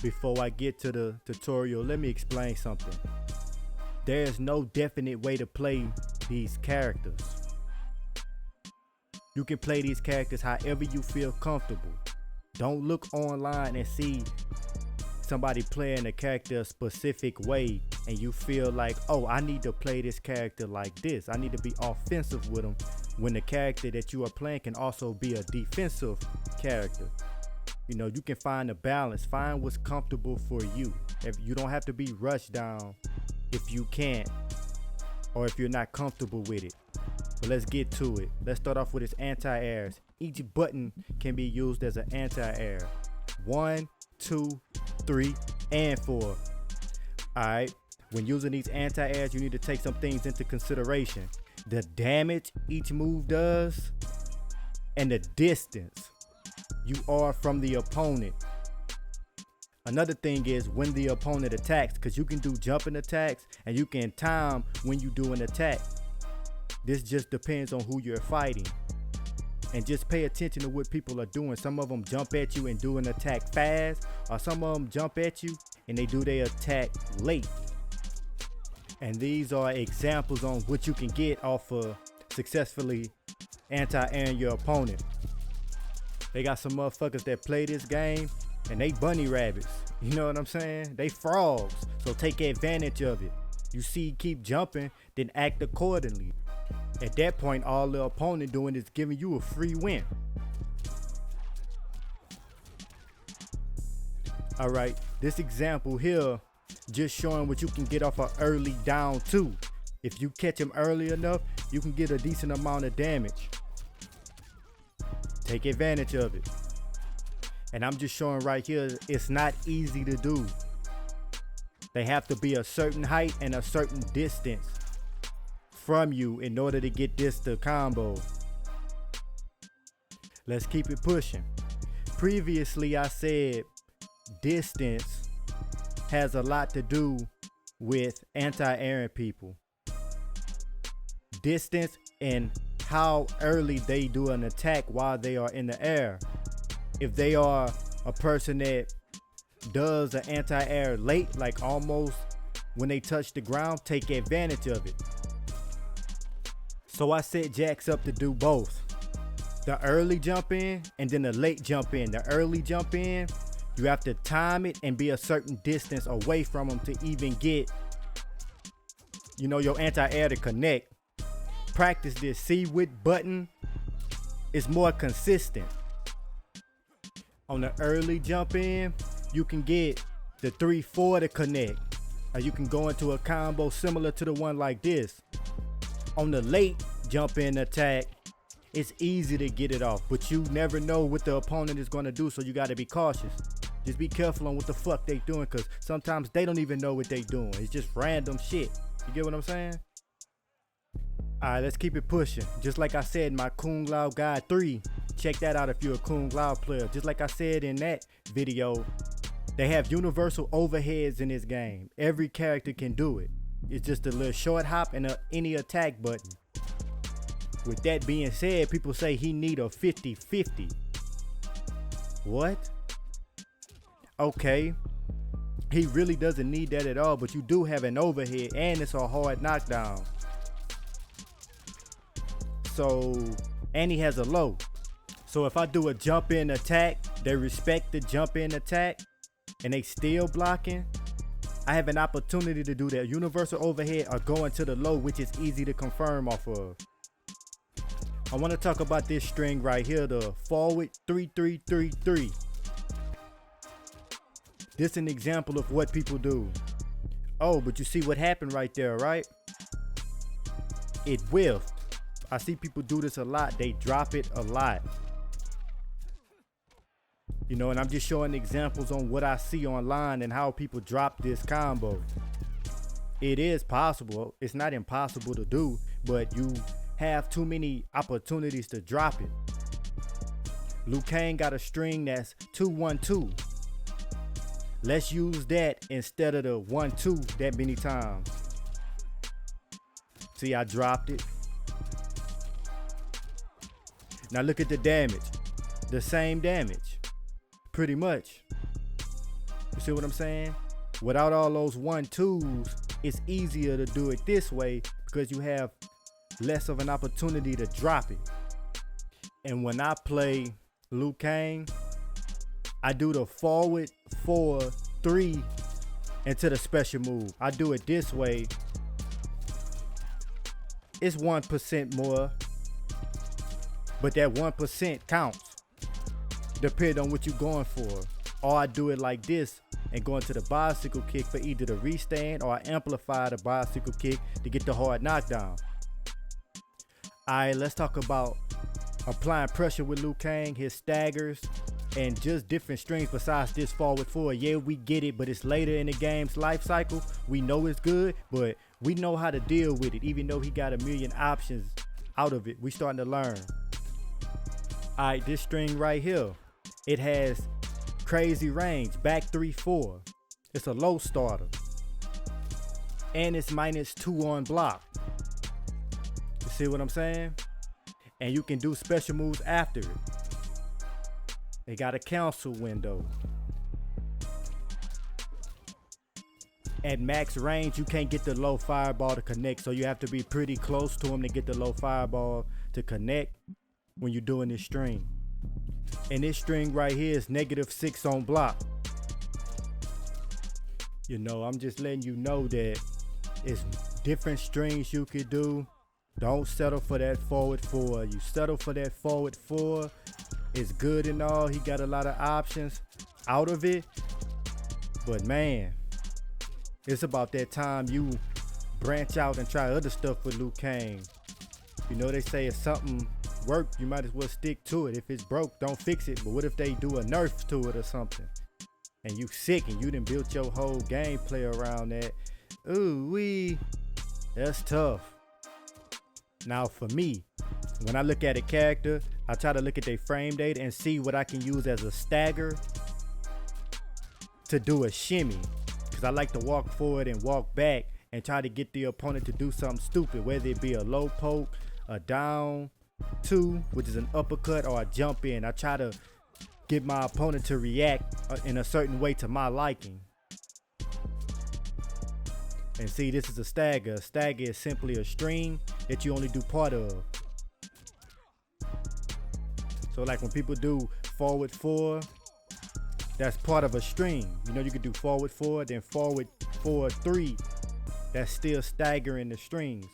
Before I get to the tutorial, let me explain something. There's no definite way to play these characters. You can play these characters however you feel comfortable. Don't look online and see somebody playing a character a specific way and you feel like, oh, I need to play this character like this. I need to be offensive with them, when the character that you are playing can also be a defensive character. You know, you can find a balance, find what's comfortable for you. If you don't have to be rushed down if you can't, or if you're not comfortable with it. But let's get to it. Let's start off with its anti-airs. Each button can be used as an anti-air. 1, 2, 3, and 4. Alright, when using these anti-airs, you need to take some things into consideration. The damage each move does, and the distance you are from the opponent. Another thing is when the opponent attacks, because you can do jumping attacks and you can time when you do an attack. This just depends on who you're fighting. And just pay attention to what people are doing. Some of them jump at you and do an attack fast, or some of them jump at you and they do their attack late. And these are examples on what you can get off of successfully anti-airing your opponent. They got some motherfuckers that play this game and they bunny rabbits. You know what I'm saying? They frogs. So take advantage of it. You see, keep jumping, then act accordingly. At that point, all the opponent doing is giving you a free win. All right, this example here, just showing what you can get off an early down 2. If you catch him early enough, you can get a decent amount of damage. Take advantage of it. And I'm just showing right here, it's not easy to do. They have to be a certain height and a certain distance from you in order to get this to combo. Let's keep it pushing. Previously I said distance has a lot to do with anti-airing people. Distance and how early they do an attack while they are in the air. If they are a person that does an anti-air late, like almost when they touch the ground, take advantage of it. So I set Jax up to do both. The early jump in and then the late jump in. The early jump in, you have to time it and be a certain distance away from them to even get, you know, your anti-air to connect. Practice this. See which button is more consistent. On the early jump in, you can get the 3-4 to connect. Or you can go into a combo similar to the one like this. On the late jump in attack, it's easy to get it off, but you never know what the opponent is going to do, so you got to be cautious. Just be careful on what the fuck they doing, because sometimes they don't even know what they doing. It's just random shit. You get what I'm saying? Alright, let's keep it pushing. Just like I said in my Kung Lao Guide 3, check that out if you're a Kung Lao player. Just like I said in that video, they have universal overheads in this game. Every character can do it. It's just a little short hop and any attack button. With that being said, people say he need a 50-50. What? Okay. He really doesn't need that at all, but you do have an overhead and it's a hard knockdown. So, and he has a low. So if I do a jump in attack, they respect the jump in attack and they still blocking, I have an opportunity to do that universal overhead or go into the low, which is easy to confirm off of. I want to talk about this string right here, the forward 3-3-3-3. This is an example of what people do. Oh, but you see what happened right there, right? It whiffed. I see people do this a lot. They drop it a lot. You know, and I'm just showing examples on what I see online and how people drop this combo. It is possible. It's not impossible to do, but you have too many opportunities to drop it. Liu Kang got a string that's 2-1-2. Let's use that instead of the 1-2 that many times. See, I dropped it. Now look at the damage. The same damage. Pretty much. You see what I'm saying? Without all those 1-2s, it's easier to do it this way because you have less of an opportunity to drop it. And when I play Liu Kang, I do the forward 4-3 into the special move. I do it this way. It's 1% more, but that 1% counts, depending on what you're going for. Or I do it like this and go into the bicycle kick for either the restand or I amplify the bicycle kick to get the hard knockdown. Alright, let's talk about applying pressure with Liu Kang, his staggers, and just different strings besides this forward 4. Yeah, we get it, but it's later in the game's life cycle. We know it's good, but we know how to deal with it, even though he got a million options out of it. We starting to learn. Alright, this string right here, it has crazy range, back 3-4. It's a low starter. And it's -2 on block. You see what I'm saying? And you can do special moves after it. They got a cancel window. At max range, you can't get the low fireball to connect, so you have to be pretty close to him to get the low fireball to connect when you're doing this string. And this string right here is -6 on block. You know, I'm just letting you know that it's different strings you could do. Don't settle for that forward 4. You settle for that forward 4. It's good and all. He got a lot of options out of it. But man, it's about that time you branch out and try other stuff with Liu Kang. You know, they say if something worked, you might as well stick to it. If it's broke, don't fix it. But what if they do a nerf to it or something? And you sick and you done built your whole gameplay around that. Ooh wee, that's tough. Now for me, when I look at a character, I try to look at their frame data and see what I can use as a stagger to do a shimmy. Because I like to walk forward and walk back and try to get the opponent to do something stupid, whether it be a low poke, a down 2, which is an uppercut, or a jump in. I try to get my opponent to react in a certain way to my liking. And see, this is a stagger. A stagger is simply a string that you only do part of. So like when people do forward 4, that's part of a string. You know, you could do forward 4, then forward 4-3. That's still staggering the strings.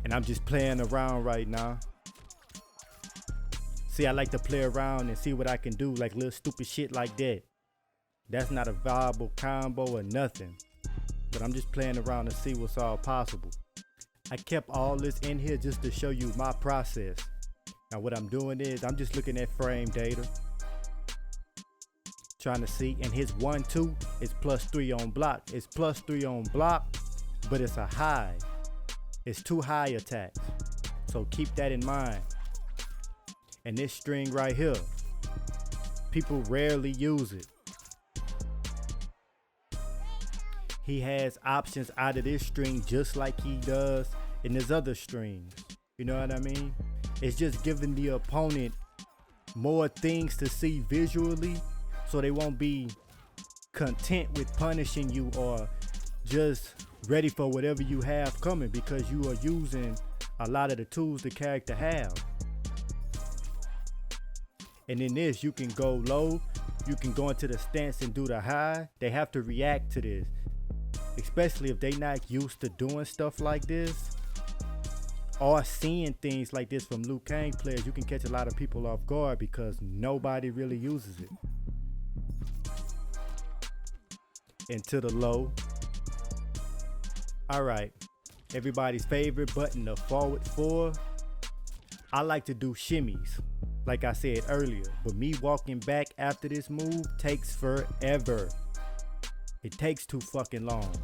And I'm just playing around right now. See, I like to play around and see what I can do, like little stupid shit like that. That's not a viable combo or nothing. But I'm just playing around to see what's all possible. I kept all this in here just to show you my process. Now what I'm doing is I'm just looking at frame data, trying to see, and his 1-2 is +3 on block. It's +3 on block, but it's a high. It's 2 high attacks. So keep that in mind. And this string right here, people rarely use it. He has options out of this string just like he does in his other strings. You know what I mean? It's just giving the opponent more things to see visually, so they won't be content with punishing you or just ready for whatever you have coming, because you are using a lot of the tools the character have. And in this, you can go low, you can go into the stance and do the high. They have to react to this, especially if they not used to doing stuff like this or seeing things like this from Liu Kang players. You can catch a lot of people off guard because nobody really uses it. Into the low. All right, everybody's favorite button, the forward 4. I like to do shimmies, like I said earlier, but me walking back after this move takes forever. It takes too fucking long.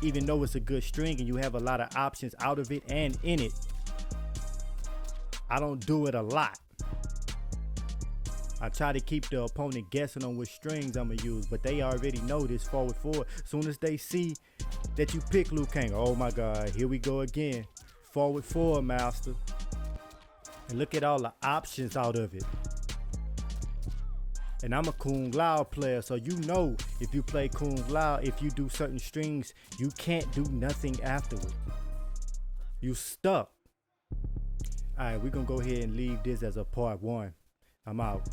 Even though it's a good string and you have a lot of options out of it and in it, I don't do it a lot. I try to keep the opponent guessing on which strings I'm gonna use, but they already know this forward 4. As soon as they see that you pick Liu Kang, oh my God, here we go again. Forward 4, master. And look at all the options out of it. And I'm a Kung Lao player, so you know if you play Kung Lao, if you do certain strings, you can't do nothing afterward. You stuck. Alright, we're gonna go ahead and leave this as a part 1. I'm out.